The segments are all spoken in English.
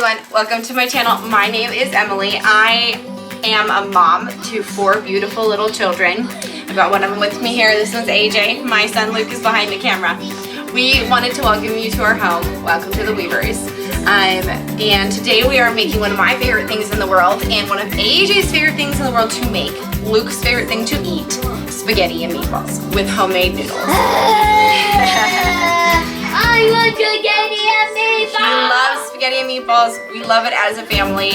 Everyone, welcome to my channel. My name is Emily. I am a mom to 4 beautiful little children. I've got one of them with me here. This one's AJ. My son Luke is behind the camera. We wanted to welcome you to our home. Welcome to the Weavers. And today we are making one of my favorite things in the world and one of AJ's favorite things in the world to make. Luke's favorite thing to eat, spaghetti and meatballs with homemade noodles. I want spaghetti and meatballs! He loves spaghetti and meatballs. We love it as a family.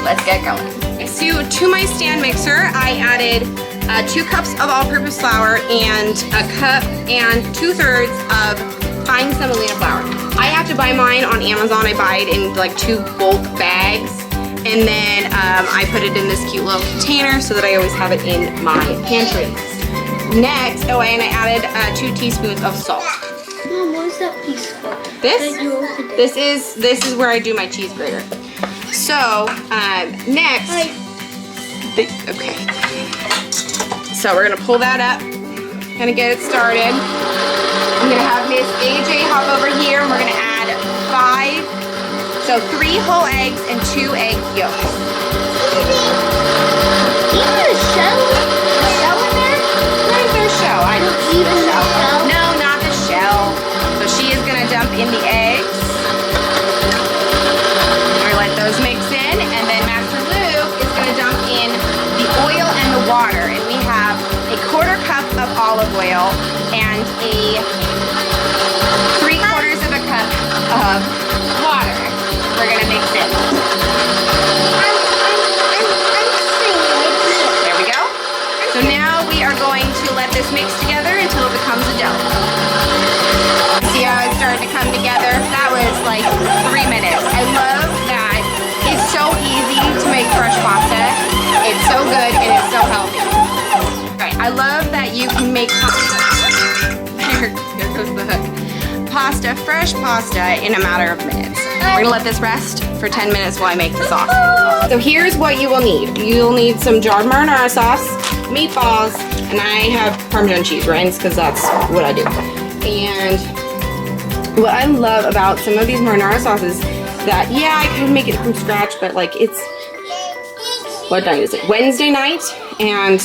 Let's get going. So to my stand mixer, I added 2 cups of all-purpose flour and a cup and 2/3 of fine semolina flour. I have to buy mine on Amazon. I buy it in like 2 bulk bags. And then I put it in this cute little container so that I always have it in my pantry. Next, oh, and I added 2 teaspoons of salt. Mom, what is that piece for? This is where I do my cheese grater. So next, okay. So we're gonna pull that up, gonna get it started. I'm gonna have Miss AJ hop over here, and we're gonna add 3 whole eggs and 2 egg yolks. Do you have a shell in there? Where's their shell? I don't see the shell. No, not the shell. So she is gonna dump in the eggs. We're gonna let those mix in, and then Master Luke is gonna dump in the oil and the water. And we have a 1/4 cup of olive oil and a 3/4 of a cup of water. We're gonna mix it. There we go. So now we are going to let this mix together until it becomes a dough. See how it started to come together? That was like 3 minutes. I love that it's so easy to make fresh pasta. It's so good and it's so healthy. Right. I love that you can make here goes the hook. Fresh pasta in a matter of minutes. We're gonna let this rest for 10 minutes while I make the sauce. So here's what you will need. You'll need some jarred marinara sauce, meatballs, and I have Parmesan cheese rinds because that's what I do. And what I love about some of these marinara sauces that, yeah, I could make it from scratch, but like it's, what night is it? Wednesday night, and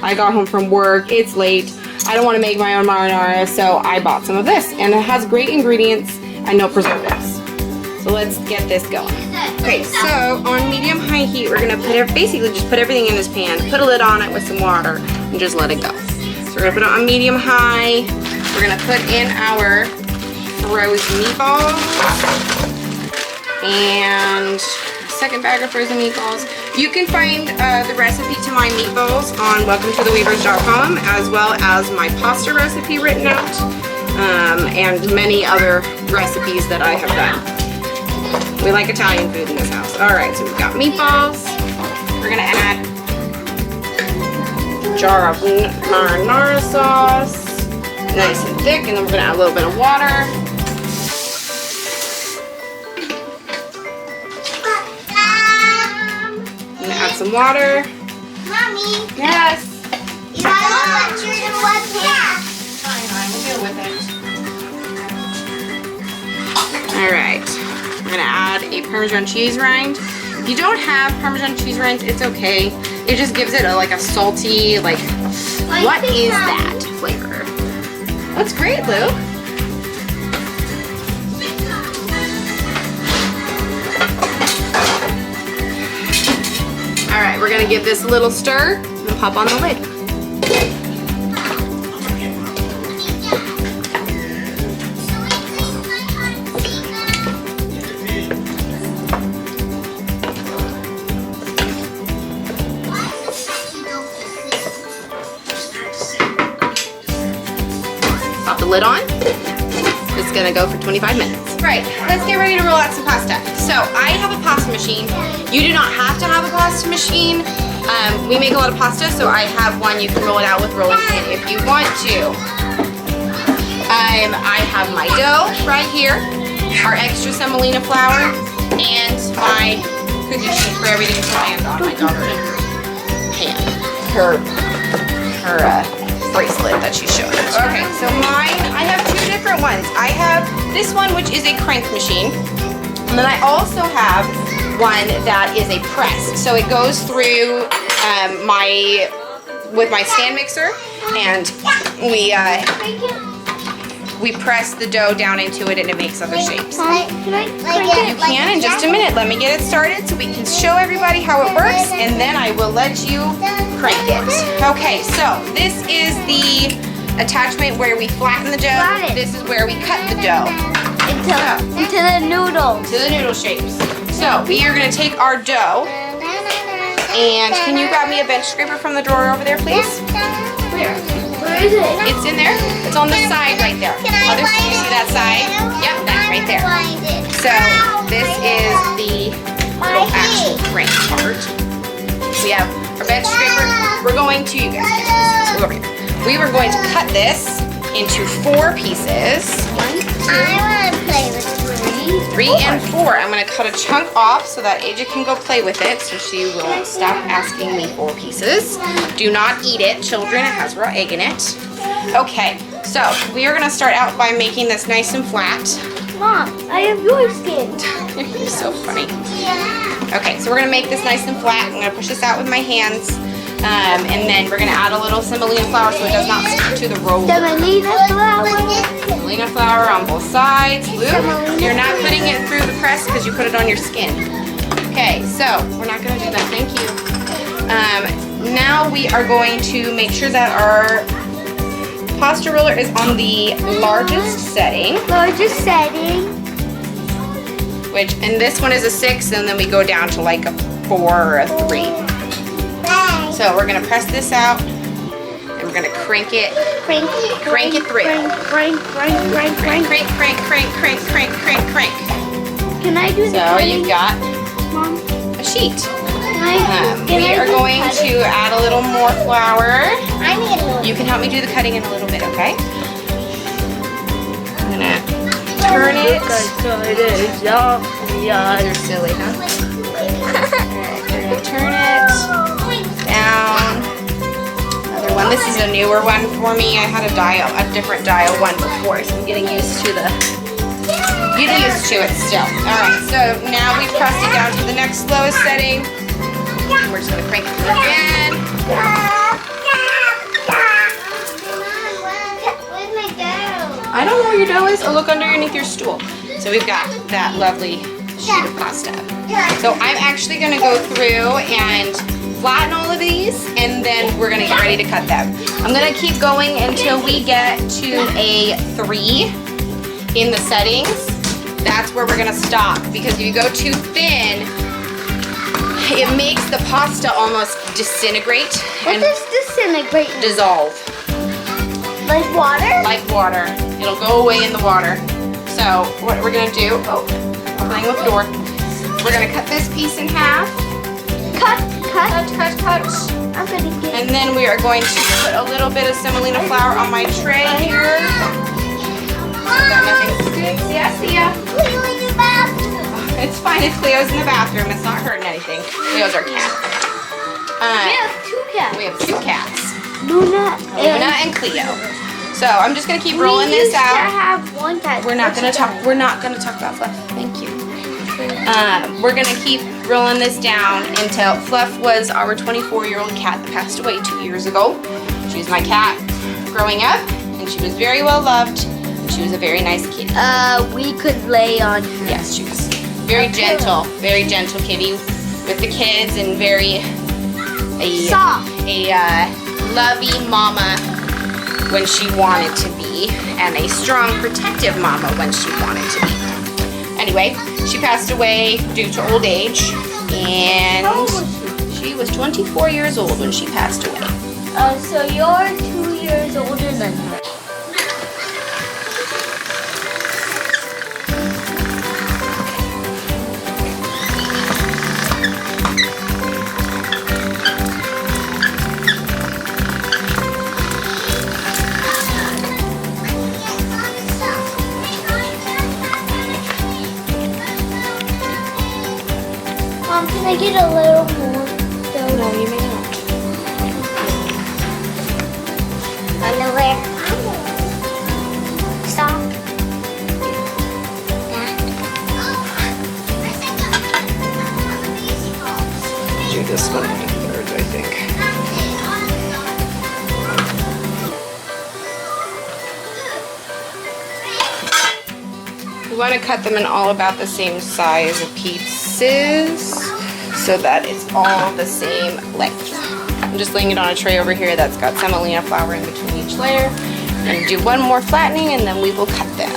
I got home from work, it's late. I don't want to make my own marinara, so I bought some of this, and it has great ingredients and no preservatives. So let's get this going. Okay, so on medium-high heat, we're gonna basically just put everything in this pan, put a lid on it with some water, and just let it go. So we're gonna put it on medium-high. We're gonna put in our frozen meatballs and a second bag of frozen meatballs. You can find the recipe to my meatballs on welcometotheweavers.com, as well as my pasta recipe written out, and many other recipes that I have done. We like Italian food in this house. All right, so we've got meatballs. We're gonna add a jar of marinara sauce, nice and thick, and then we're gonna add a little bit of water. Add some water. Mommy. Yes. If I don't want you to what pan? Fine, we'll deal with it. All right. We're gonna add a Parmesan cheese rind. If you don't have Parmesan cheese rinds, it's okay. It just gives it like a salty, like, what is that flavor? That's great, Lou. All right, we're gonna give this a little stir and pop on the lid. Pop the lid on. It's gonna go for 25 minutes. Right, let's get ready to roll out some pasta. So I have a pasta machine. You do not have to have a pasta machine. We make a lot of pasta, so I have one you can roll it out with rolling pin if you want to. I have my dough right here, our extra semolina flour, and my cookie sheet for everything to land on my daughter in her hand. Her bracelet that she showed us. Okay, so mine, I have 2 different ones. I have this one, which is a crank machine. And then I also have one that is a press. So it goes through with my stand mixer, and we press the dough down into it and it makes other shapes. You can in just a minute. Let me get it started so we can show everybody how it works, and then I will let you crank it. Okay, so this is the attachment where we flatten the dough. This is where we cut the dough. Into the noodles. To the noodle shapes. So we are going to take our dough, and can you grab me a bench scraper from the drawer over there, please? Where? Where is it? It's in there. It's on the side right there. Other side. You see that side? Yep, that's right there. So this is the little actual crank part. We have our bench scraper. We're going to, you guys can't see this. Go over here. We were going to cut this into 4 pieces. 1, 2, I want to play with 3 and 4. I'm going to cut a chunk off so that Aja can go play with it, so she will stop asking me 4 pieces. Do not eat it, children. It has raw egg in it. Okay, so we are going to start out by making this nice and flat. Mom, I have your skin. You're so funny. Okay, so we're going to make this nice and flat. I'm going to push this out with my hands. And then we're going to add a little semolina flour so it does not stick to the roller. Semolina flour. Semolina flour on both sides. Luke, you're not putting it through the press because you put it on your skin. Okay, so we're not going to do that. Thank you. Now we are going to make sure that our pasta roller is on the largest setting. Largest setting. And this one is a 6, and then we go down to like a 4 or a 3. So we're going to press this out, and we're going to crank it. Crank it through. Crank. Crank. Can I do the So cutting? you've got Mom, a sheet. we are going to add a little more flour. I need a little. You can help me do the cutting in a little bit, okay? I'm going to turn it. You're silly, huh? Alright, we're going to turn it down. Another one. This is a newer one for me. I had a different dial one before, so I'm getting used to it still. Alright, so now we've pressed it down to the next lowest setting. We're just going to crank it through again. Where's my dough? I don't know where your dough is. Oh, look underneath your stool. So we've got that lovely sheet of pasta. So I'm actually going to go through and flatten all of these, and then we're going to get ready to cut them. I'm going to keep going until we get to a 3 in the settings. That's where we're going to stop, because if you go too thin, it makes the pasta almost disintegrate What and does disintegrate? dissolve. Like water? Like water. It'll go away in the water. So what we're going to do, I'm playing with the door. We're going to cut this piece in half. Cut. Cut. I'm gonna get. And then we are going to put a little bit of semolina flour on my tray here. So that nothing sticks. Yeah, see ya. It's fine. It's Cleo's in the bathroom. It's not hurting anything. Cleo's our cat. We have 2 cats. We have 2 cats. Luna and Cleo. So I'm just gonna keep rolling this We out. used to have 1 cat. We're not gonna talk about Fluff. Thank you. We're gonna keep rolling this down until Fluff was our 24-year-old cat that passed away 2 years ago. She was my cat growing up, and she was very well loved. She was a very nice kitty. We could lay on her. Yes, she was very gentle kitty with the kids, and Soft. a lovey mama when she wanted to be, and a strong protective mama when she wanted to be. Anyway, she passed away due to old age, and How old was she was 24 years old when she passed away. So you're 2 years older than her. Mom, can I get a little more? No, you may not. Underwear. Stop. this one into thirds, I think. We want to cut them in all about the same size of pieces so that it's all the same length. I'm just laying it on a tray over here that's got semolina flour in between each layer. I'm going to do one more flattening and then we will cut them.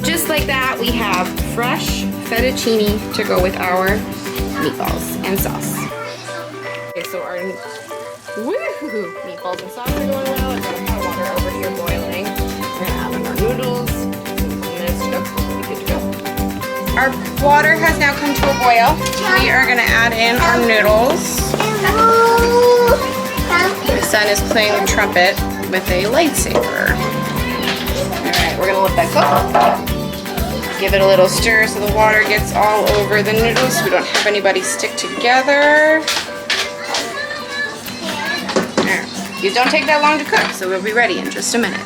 Just like that, we have fresh fettuccine to go with our meatballs and sauce. Okay, so our meatballs and sauce are going well. I've got hot water over here boiling. We're gonna add in our noodles. A couple minutes to go. We'll be good to go. Our water has now come to a boil. We are gonna add in our noodles. My son is playing the trumpet with a lightsaber. Alright, we're gonna let that go. Give it a little stir so the water gets all over the noodles so we don't have anybody stick together. There. These don't take that long to cook, so we'll be ready in just a minute.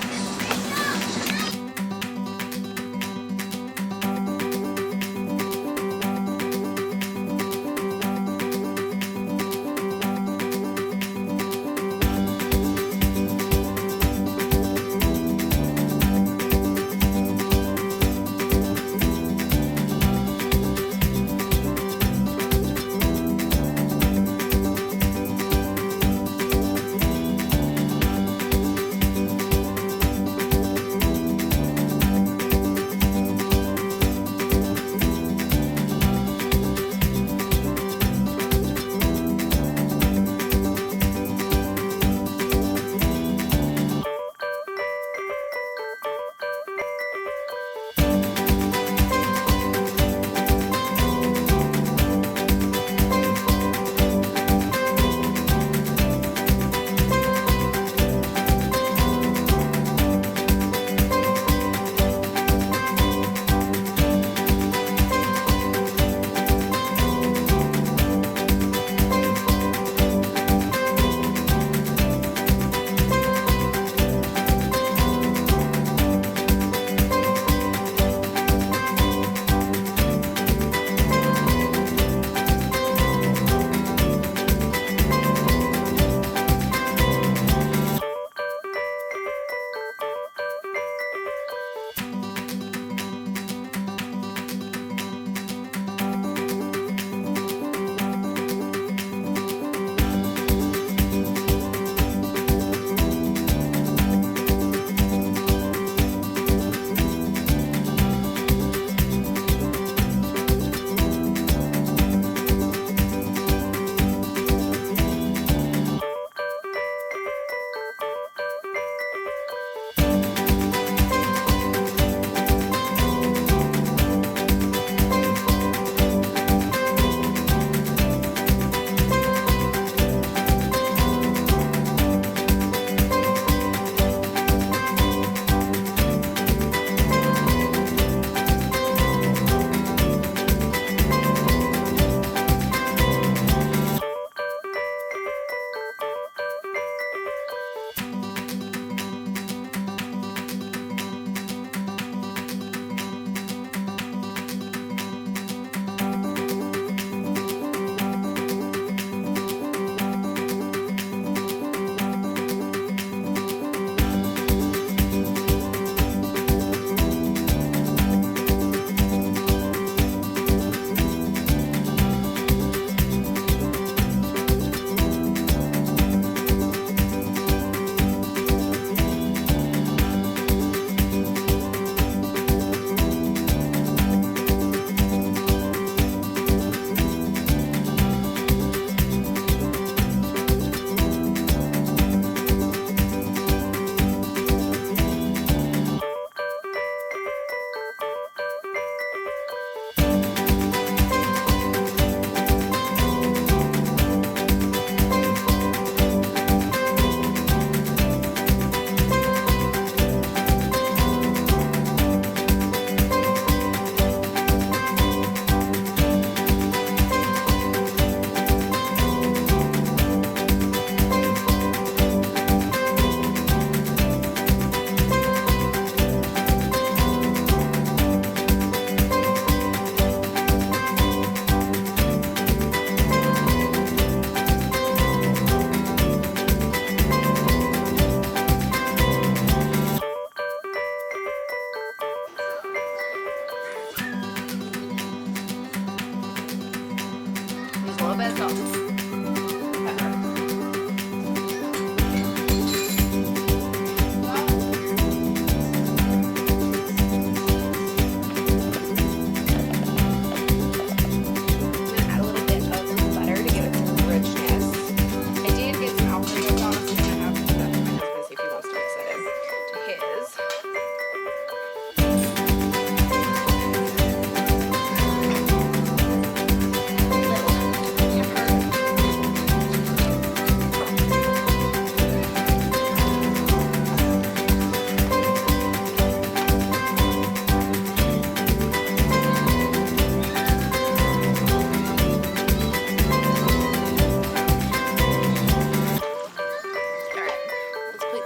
little bit of salt. Pepper. Add a little bit of butter to give it some richness. I did get some Alfredo sauce. I'm gonna have that for my husband, see if he wants to mix it into his.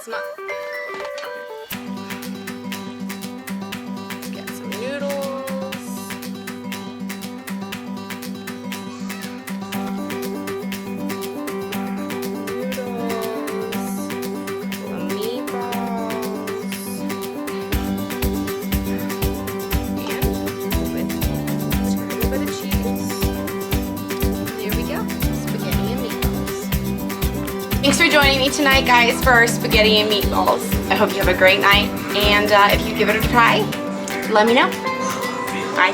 Some up. Let's get some noodles. Some meatballs. And a little bit of cheese. There we go. Spaghetti and meatballs. Thanks for joining me tonight, guys, for our spaghetti and meatballs. I hope you have a great night, and if you give it a try, let me know. Bye.